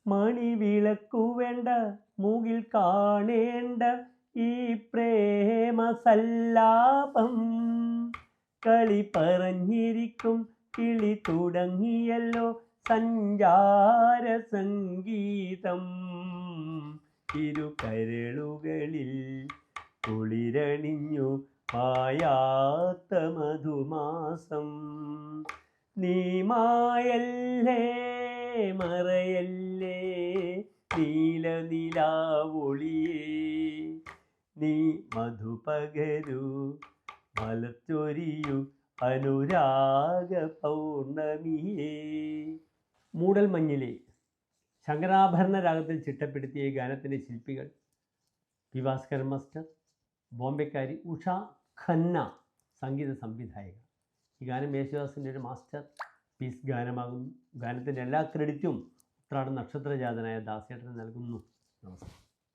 മണിവിളക്കു വേണ്ട മൂകിൽ കാണേണ്ട ഈ പ്രേമ സല്ലാപം. കളി പറഞ്ഞിരിക്കും കിളി തുടങ്ങിയല്ലോ സഞ്ചാര സംഗീതം. ഇരു കരളുകളിൽ കുളിരണിഞ്ഞു മായാത്ത മധുമാസം. നീ മായല്ലേ മറയല്ലേ നീലനിലാവൊളിയേ, നീ മധുപകരു മലച്ചൊരിയു അനുരാഗ പൗർണമിയേ. മൂടൽമഞ്ഞിലെ ശങ്കരാഭരണ രാഗത്തിൽ ചിട്ടപ്പെടുത്തിയ ഈ ഗാനത്തിൻ്റെ ശില്പികൾ പി ഭാസ്കരൻ മാസ്റ്റർ, ബോംബെക്കാരി ഉഷ ഖന്ന സംഗീത സംവിധായക. ഈ ഗാനം യേശുദാസിൻ്റെ ഒരു മാസ്റ്റർ പീസ് ഗാനമാകുന്നു. ഗാനത്തിൻ്റെ എല്ലാ ക്രെഡിറ്റും ഉത്രാട നക്ഷത്രജാതനായ ദാസേട്ടന് നൽകുന്നു. നമസ്കാരം.